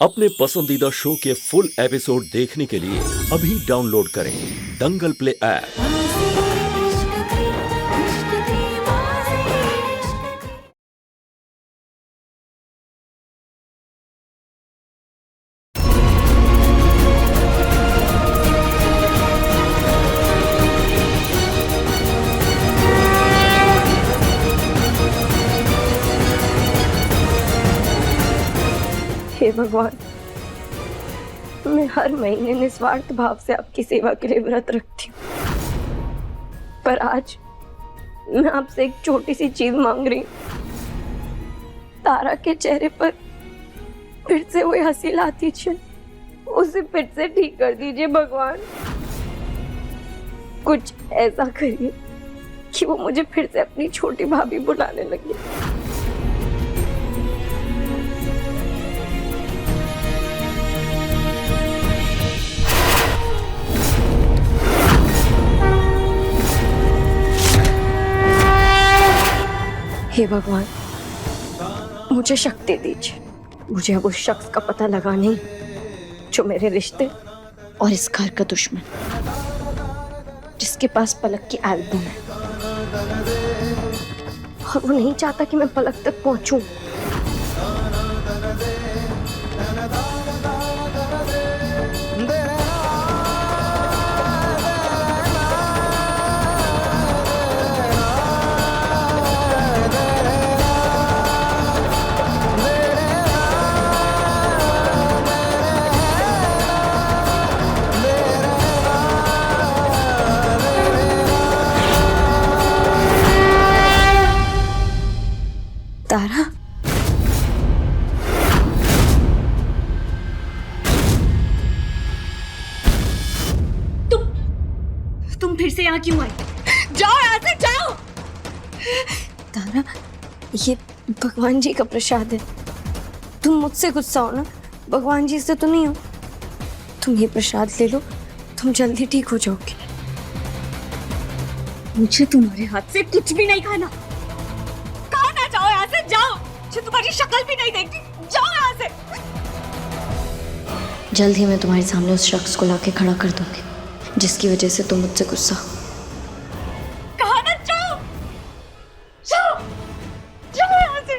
अपने पसंदीदा शो के फुल एपिसोड देखने के लिए अभी डाउनलोड करें दंगल प्ले ऐप। हे भगवान, मैं हर महीने निस्वार्थ भाव से आपकी सेवा के लिए व्रत रखती हूँ, पर आज मैं आपसे एक छोटी सी चीज मांग रही हूँ। तारा के चेहरे पर फिर से वही हंसी ला दीजिए, उसे फिर से ठीक कर दीजिए भगवान। कुछ ऐसा करिए कि वो मुझे फिर से अपनी छोटी भाभी बुलाने लगे। हे भगवान, मुझे शक्ति दीजिए। मुझे अब उस शख्स का पता लगाना है जो मेरे रिश्ते और इस घर का दुश्मन, जिसके पास पलक की एल्बम है और वो नहीं चाहता कि मैं पलक तक पहुंचूं। तारा, तुम फिर से यहाँ क्यों आई? जाओ यहाँ से, जाओ। तारा, ये भगवान जी का प्रसाद है। तुम मुझसे गुस्सा हो ना, भगवान जी से तो नहीं हो। तुम ये प्रसाद ले लो, तुम जल्दी ठीक हो जाओगे। मुझे तुम्हारे हाथ से कुछ भी नहीं खाना। खाना, जाओ यहाँ से, जाओ। मुझे तुम्हारी शक्ल भी नहीं देखती। जाओ यहाँ से। जल्द ही मैं तुम्हारे सामने उस शख्स को लाके खड़ा कर दूंगी जिसकी वजह से तुम मुझसे गुस्सा हो। कहा ना, जाओ, जाओ, जाओ यहाँ से।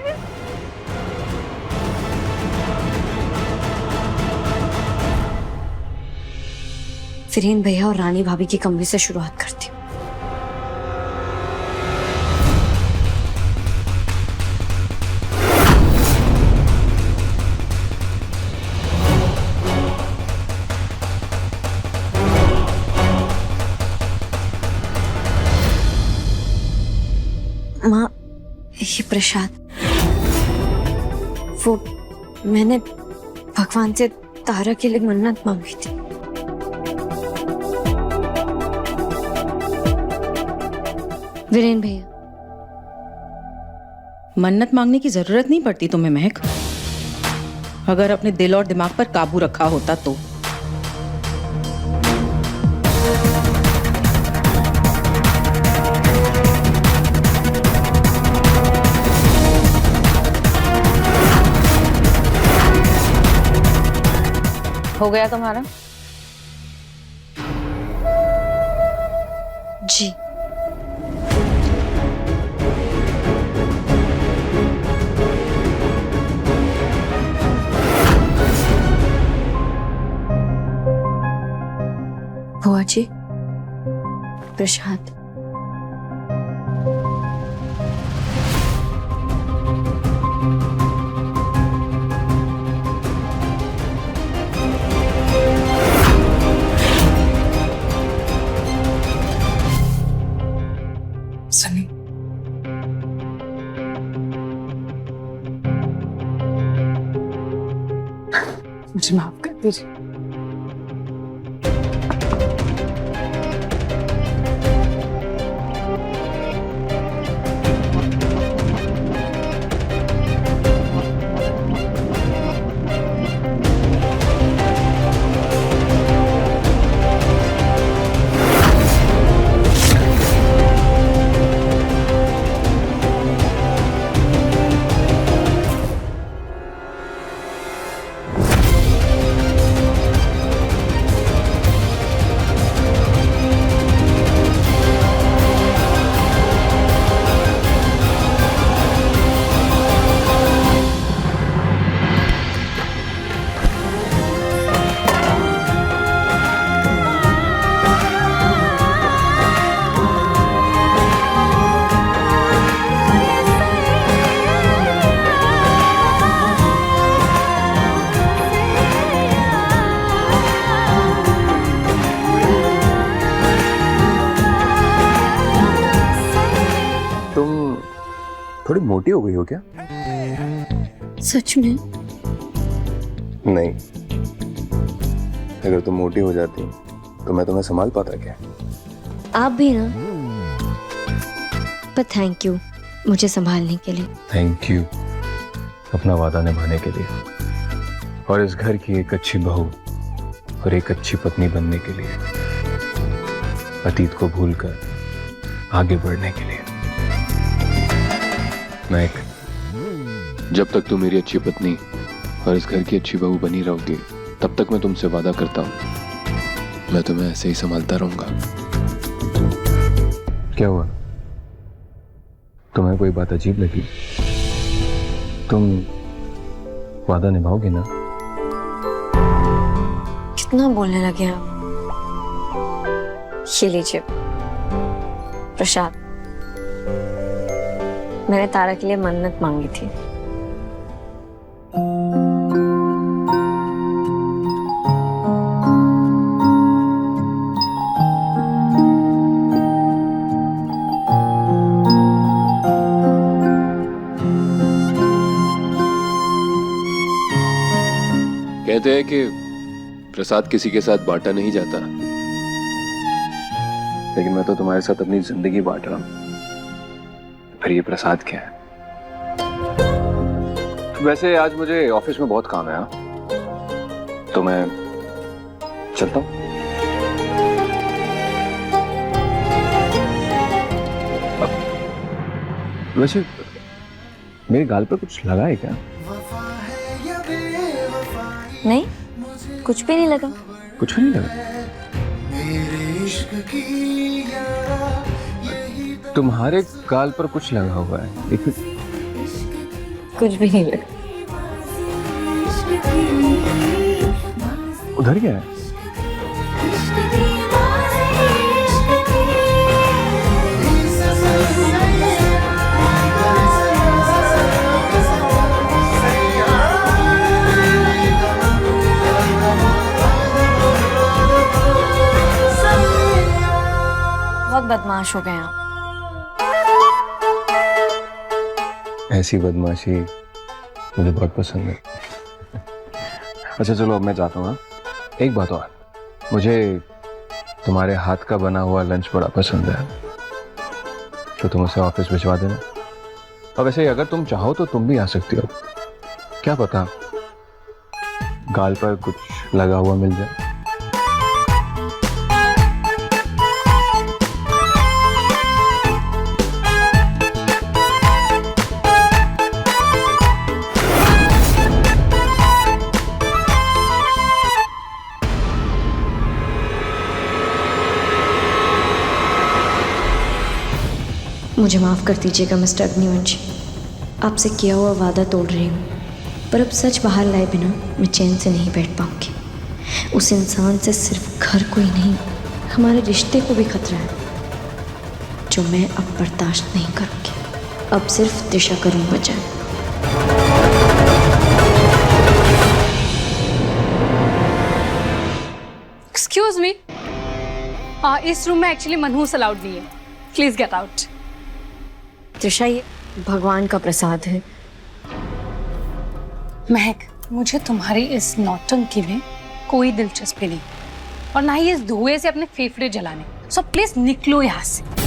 फिरेन भैया और रानी भाभी की कमरे से शुरुआत करती हूँ। माँ, ये प्रसाद, वो मैंने भगवान से तारा के लिए मन्नत मांगी थी। वीरेन भैया, मन्नत मांगने की जरूरत नहीं पड़ती तुम्हें महक, अगर अपने दिल और दिमाग पर काबू रखा होता तो। हो गया तुम्हारा? जी। बुआ जी, प्रसाद। सनी, मुझे माफ कर दीजिए। मोटी हो गई हो क्या? सच में? नहीं, अगर तुम मोटी हो जाती तो मैं तुम्हें संभाल पाता क्या? आप भी ना। पर थैंक यू मुझे संभालने के लिए। थैंक यू अपना वादा निभाने के लिए और इस घर की एक अच्छी बहू और एक अच्छी पत्नी बनने के लिए, अतीत को भूलकर आगे बढ़ने के लिए। महक, जब तक तुम मेरी अच्छी पत्नी और इस घर की अच्छी बहू बनी रहोगी तब तक मैं तुमसे वादा करता हूँ मैं तुम्हें ऐसे ही संभालता रहूंगा। क्या हुआ? तुम्हें कोई बात अजीब लगी? तुम वादा निभाओगे ना? कितना बोलने लगे आप। ये लीजिए प्रसाद, मैंने तारा के लिए मन्नत मांगी थी। कहते हैं कि प्रसाद किसी के साथ बांटा नहीं जाता, लेकिन मैं तो तुम्हारे साथ अपनी जिंदगी बांट रहा हूं। फिर ये प्रसाद क्या है? वैसे आज मुझे ऑफिस में बहुत काम है, तो मैं चलता हूं। वैसे मेरे गाल पर कुछ लगा है क्या? नहीं, कुछ भी नहीं लगा। कुछ भी नहीं लगा? तुम्हारे गाल पर कुछ लगा हुआ है, एक कुछ भी नहीं लगा। उधर क्या है? बहुत बदमाश हो गए आप। ऐसी बदमाशी मुझे बहुत पसंद है। अच्छा चलो अब मैं जाता हूँ। एक बात और, मुझे तुम्हारे हाथ का बना हुआ लंच बड़ा पसंद है, तो तुम उसे ऑफिस भिजवा देना। और वैसे अगर तुम चाहो तो तुम भी आ सकती हो, क्या पता गाल पर कुछ लगा हुआ मिल जाए। मुझे माफ़ कर दीजिएगा मिस्टर अग्निवंशी, आपसे किया हुआ वादा तोड़ रही हूँ, पर अब सच बाहर लाए बिना मैं चैन से नहीं बैठ पाऊँगी। उस इंसान से सिर्फ घर को ही नहीं, हमारे रिश्ते को भी खतरा है, जो मैं अब बर्दाश्त नहीं करूँगी। अब सिर्फ दिशा करूँ बचाए। एक्सक्यूज मी, इस रूम में एक्चुअली मनहूस अलाउड नहीं है, प्लीज गेट आउट। दिशा, ये भगवान का प्रसाद है। महक, मुझे तुम्हारी इस नौटंकी में कोई दिलचस्पी नहीं, और ना ही इस धुएं से अपने फेफड़े जलाने। सो प्लीज निकलो यहाँ से।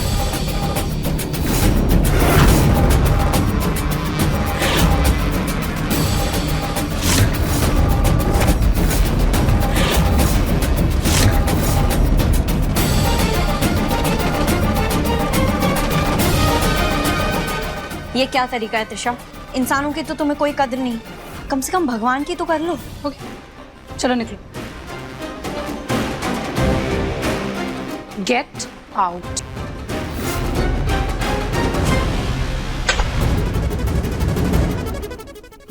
ये क्या तरीका है दिशा? इंसानों की तो तुम्हें कोई कदर नहीं, कम से कम भगवान की तो कर लो। ओके, चलो निकलो। Get out.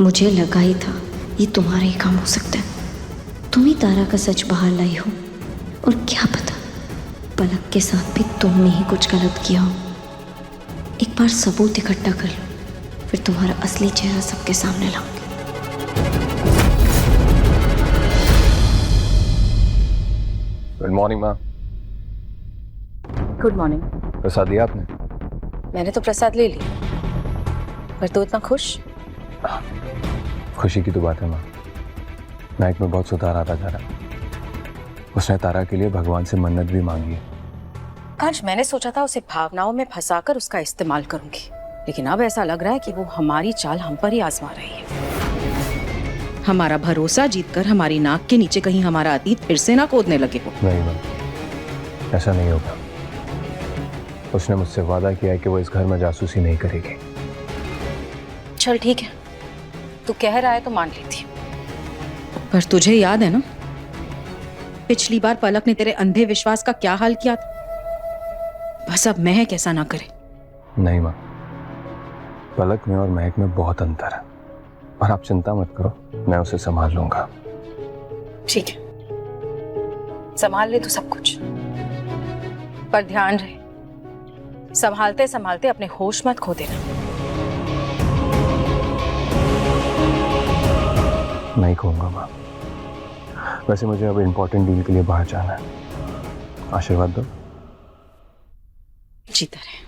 मुझे लगा ही था ये तुम्हारे ही काम हो सकता है। तुम ही तारा का सच बाहर लाई हो, और क्या पता पलक के साथ भी तुमने ही कुछ गलत किया हो। एक बार सबूत इकट्ठा कर लो, फिर तुम्हारा असली चेहरा सबके सामने लाऊंगी। गुड मॉर्निंग माँ। Good morning. प्रसाद लिया आपने? मैंने तो प्रसाद ले लिया, पर तू इतना खुश? खुशी की तो बात है माँ। महक में बहुत सुधार आता जा रहा। उसने तारा के लिए भगवान से मन्नत भी मांगी है। कांच, मैंने सोचा था उसे भावनाओं में फंसाकर उसका इस्तेमाल करूंगी, लेकिन अब ऐसा लग रहा है कि वो हमारी चाल हम पर ही आजमा रही है। हमारा भरोसा जीतकर हमारी नाक के नीचे कहीं हमारा अतीत फिर से ना खोदने लगे हो। नहीं माँ, ऐसा नहीं होगा। उसने मुझसे वादा किया है कि वो इस घर में जासूसी नहीं करेगी। चल ठीक है, तू कह रहा है तो मान लेती। पर तुझे याद है ना, पिछली बार पलक ने तेरे अंधे विश्वास का क्या हाल किया था? बस अब महक ऐसा ना करे। नहीं माँ, पलक में और महक में बहुत अंतर है, और आप चिंता मत करो, मैं उसे संभाल लूंगा। ठीक है, संभाल ले तू सब कुछ, पर ध्यान रहे, संभालते संभालते अपने होश मत खो देना। नहीं कहूंगा माँ। वैसे मुझे अब इम्पोर्टेंट डील के लिए बाहर जाना है। आशीर्वाद दो। जीता रहे।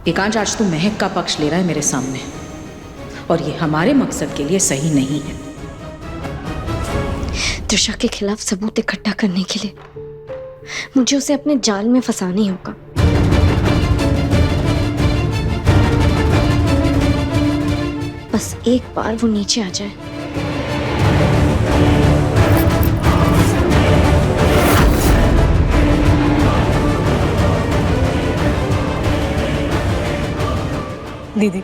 एकांश, आज तू महक का पक्ष ले रहा है मेरे सामने, और ये हमारे मकसद के लिए सही नहीं है। त्रिशा के खिलाफ सबूत इकट्ठा करने के लिए मुझे उसे अपने जाल में फंसाना ही होगा। बस एक बार वो नीचे आ जाए। दीदी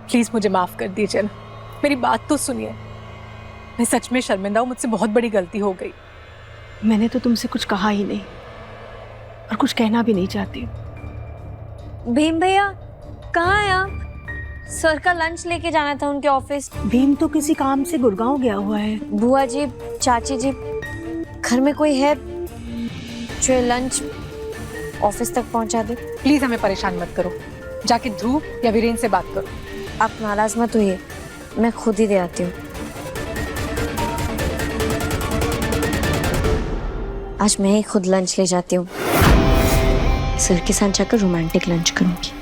प्लीज मुझे माफ कर दीजिए ना, मेरी बात तो सुनिए। मैं सच में शर्मिंदा हूँ, मुझसे बहुत बड़ी गलती हो गई। मैंने तो तुमसे कुछ कहा ही नहीं और कुछ कहना भी नहीं चाहती। भीम भैया कहाँ हैं आप? सर का लंच लेके जाना था उनके ऑफिस। भीम तो किसी काम से गुड़गांव गया हुआ है। बुआ जी, चाची जी, घर में कोई है जो लंच ऑफिस तक पहुंचा दे? प्लीज हमें परेशान मत करो, जाके ध्रुव या वीरेंद्र से बात करो। आप नाराज मत होइए, मैं खुद ही दे आती हूँ। आज मैं ही खुद लंच ले जाती हूँ। सर के साथ जाकर रोमांटिक लंच करूंगी।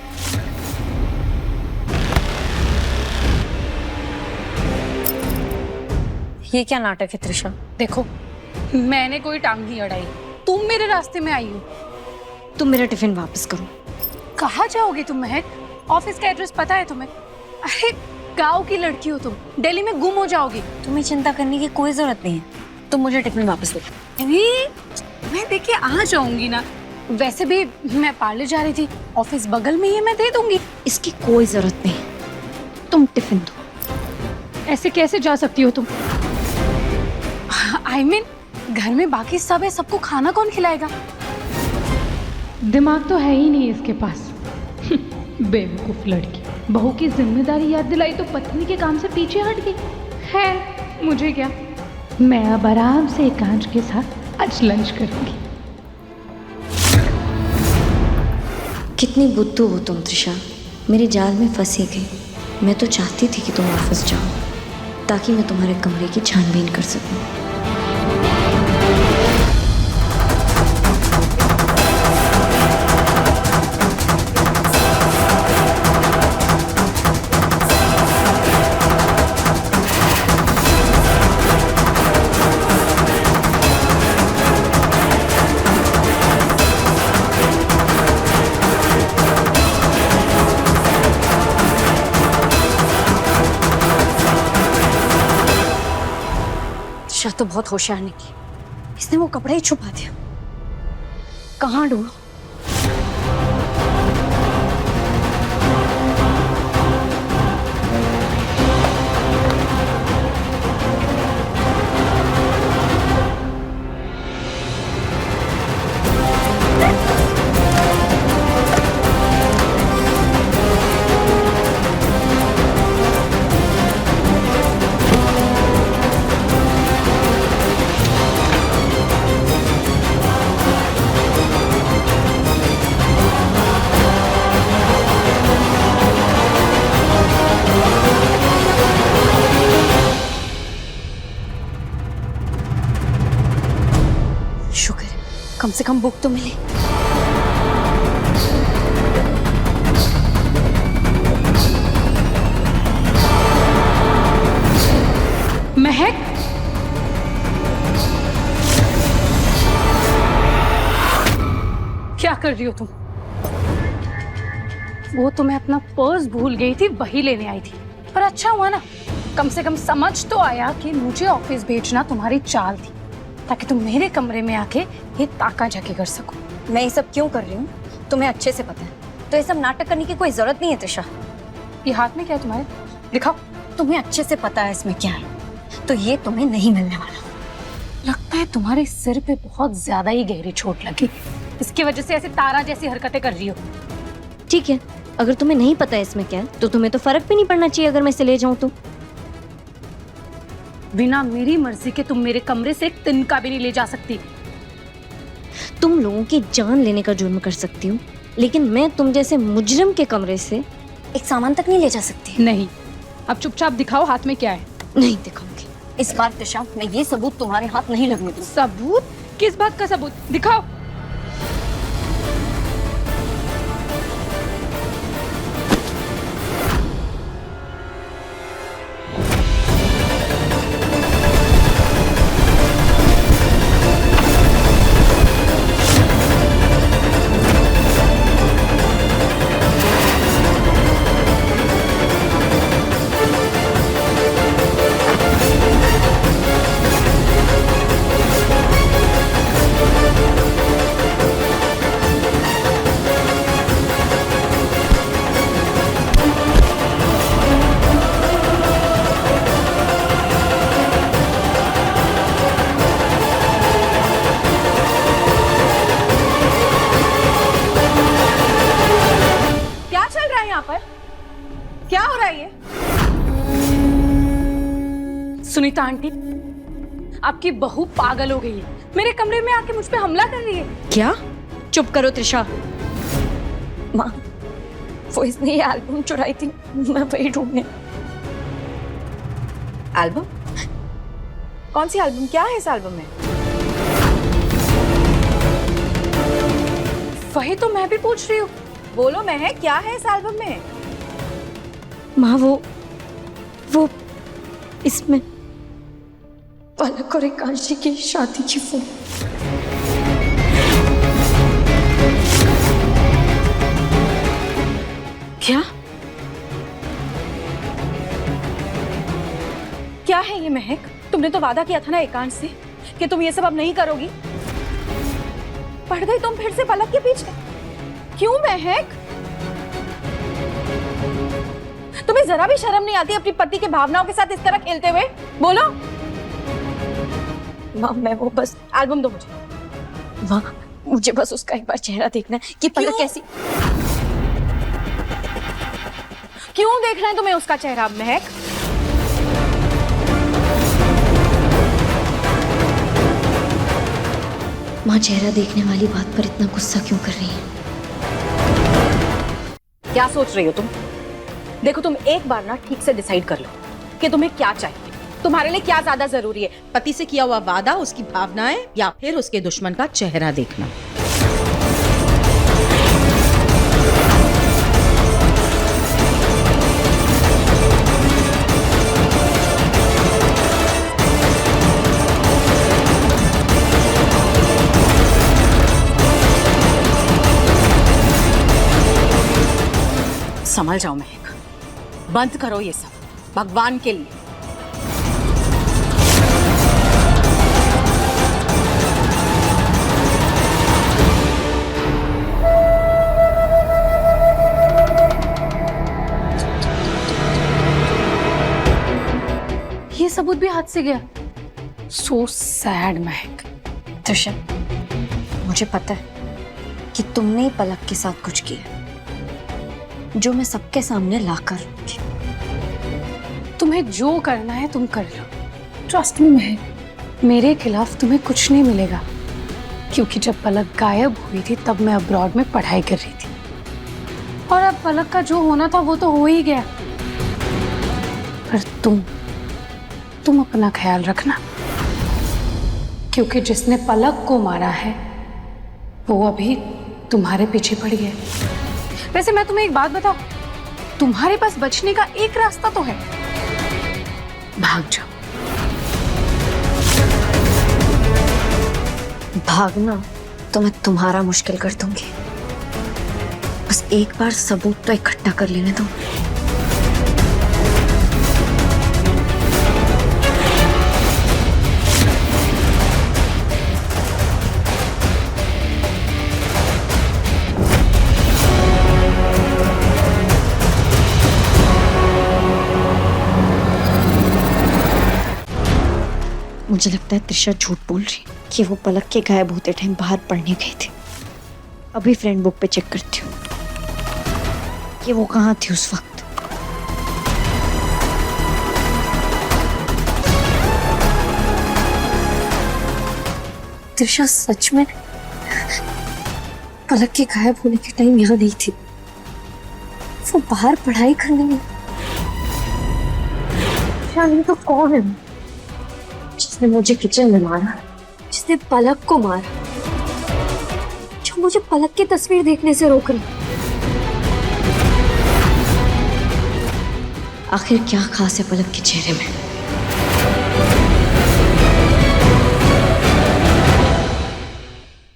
ये क्या नाटक है त्रिशा? देखो, मैंने कोई टांग नहीं अड़ाई, तुम मेरे रास्ते में आई हो। तुम मेरा टिफिन वापस करो। कहाँ जाओगी तुम महक? ऑफिस का एड्रेस पता है तुम्हें? अरे गांव की लड़की हो तुम, दिल्ली में गुम हो जाओगी। तुम्हें चिंता करने की कोई जरूरत नहीं है, तुम मुझे टिफिन वापस दो। अरे मैं देखे आ जाऊंगी ना, वैसे भी मैं पार्लर जा रही थी, ऑफिस बगल में ही है, मैं दे दूंगी। इसकी कोई जरूरत नहीं, तुम टिफिन दो। ऐसे कैसे जा सकती हो तुम? I mean, घर में बाकी सब है, सबको खाना कौन खिलाएगा? दिमाग तो है ही नहीं इसके पास। बेवकूफ लड़की, बहू की जिम्मेदारी याद दिलाई तो पत्नी के काम से पीछे हट गई। है मुझे क्या, मैं अब आराम से एकांश के साथ आज लंच करूंगी। कितनी बुद्धू हो तुम त्रिशा, मेरे जाल में फंसी गई। मैं तो चाहती थी कि तुम ऑफिस जाओ ताकि मैं तुम्हारे कमरे की छानबीन कर सकूं। तो बहुत होशियार निकली, इसने वो कपड़ा ही छुपा दिया। कहाँ ढूंढूं? कम से कम बुक तो मिली। महक, क्या कर रही हो तुम? वो तो मैं अपना पर्स भूल गई थी, वही लेने आई थी। पर अच्छा हुआ ना, कम से कम समझ तो आया कि मुझे ऑफिस भेजना तुम्हारी चाल थी, ताकि तुम मेरे कमरे में आके ये ताका झाकी कर सको। मैं ये सब क्यों कर रही हूँ तुम्हें अच्छे से पता है, तो ये सब नाटक करने की कोई जरूरत नहीं है त्रिशा। ये हाथ में क्या है तुम्हारे? दिखाओ। तुम्हें अच्छे से पता है इसमें क्या है, तो ये तुम्हें नहीं मिलने वाला। लगता है तुम्हारे सिर पे बहुत ज्यादा ही गहरी चोट लगी, इसकी वजह से ऐसे तारा जैसी हरकतें कर रही हो। ठीक है, अगर तुम्हें नहीं पता है इसमें क्या है, तो तुम्हें तो फर्क भी नहीं पड़ना चाहिए अगर मैं इसे ले जाऊं तो। बिना मेरी मर्जी के तुम मेरे कमरे से एक तिनका भी नहीं ले जा सकती। तुम लोगों की जान लेने का जुर्म कर सकती हूँ, लेकिन मैं तुम जैसे मुजरिम के कमरे से एक सामान तक नहीं ले जा सकती। नहीं, अब चुपचाप दिखाओ हाथ में क्या है। नहीं दिखाऊंगी इस बार त्रिशा, मैं ये सबूत तुम्हारे हाथ नहीं लगने दूंगी। सबूत? किस बात का सबूत? दिखाओ। क्या हो रहा है ये? सुनीता आंटी, आपकी बहू पागल हो गई है, मेरे कमरे में आके मुझ पे हमला कर रही है। क्या? चुप करो त्रिशा। माँ, वो इसने ये एल्बम चुराई थी, मैं वही ढूंढने। एल्बम? कौन सी एल्बम? क्या है इस एल्बम में? वही तो मैं भी पूछ रही हूँ। बोलो महक, क्या है इस एल्बम में? माँ, वो इसमें पलक और एकांशी की शादी की फोटो। क्या? क्या है ये महक? तुमने तो वादा किया था ना एकांश से कि तुम ये सब अब नहीं करोगी। पड़ गई तुम फिर से पलक के पीछे। क्यों महक? तुम्हें जरा भी शर्म नहीं आती अपनी पति के भावनाओं के साथ इस तरह खेलते हुए? बोलो। माँ, मैं वो बस एल्बम दो मुझे। माँ, मुझे बस उसका एक बार चेहरा देखना है कि पलक कैसी। क्यों देखना है तुम्हें उसका चेहरा महक? माँ, चेहरा देखने वाली बात पर इतना गुस्सा क्यों कर रही है? क्या सोच रही हो तुम? देखो, तुम एक बार ना ठीक से डिसाइड कर लो कि तुम्हें क्या चाहिए, तुम्हारे लिए क्या ज्यादा जरूरी है, पति से किया हुआ वादा, उसकी भावनाएं, या फिर उसके दुश्मन का चेहरा देखना। संभल जाओ महक, बंद करो ये सब, भगवान के लिए। ये सबूत भी हाथ से गया। सो सैड महक। त्रिशा, मुझे पता है कि तुमने ही पलक के साथ कुछ किया जो मैं सबके सामने लाकर तुम्हें जो करना है तुम कर लो। ट्रस्ट मी महक, मेरे खिलाफ तुम्हें कुछ नहीं मिलेगा, क्योंकि जब पलक गायब हुई थी तब मैं अब्रॉड में पढ़ाई कर रही थी, और अब पलक का जो होना था वो तो हो ही गया। पर तुम अपना ख्याल रखना, क्योंकि जिसने पलक को मारा है वो अभी तुम्हारे पीछे पड़ गए। वैसे मैं तुम्हें एक बात बताऊं, तुम्हारे पास बचने का एक रास्ता तो है, भाग जाओ। भागना तो मैं तुम्हारा मुश्किल कर दूंगी, बस एक बार सबूत तो इकट्ठा कर लेने दो। मुझे लगता है त्रिशा झूठ बोल रही कि वो पलक के गायब होते टाइम बाहर पढ़ने गई थी। अभी फ्रेंड बुक पे चेक करती हूँ कि वो कहाँ थी उस वक्त। त्रिशा सच में पलक के गायब होने के टाइम यहाँ नहीं थी, वो बाहर पढ़ाई करने गई। शानी तो कौन है जिसने मुझे किचन में मारा, जिसने पलक को मारा, जो मुझे पलक की तस्वीर देखने से रोक रही? आखिर क्या खास है पलक के चेहरे में?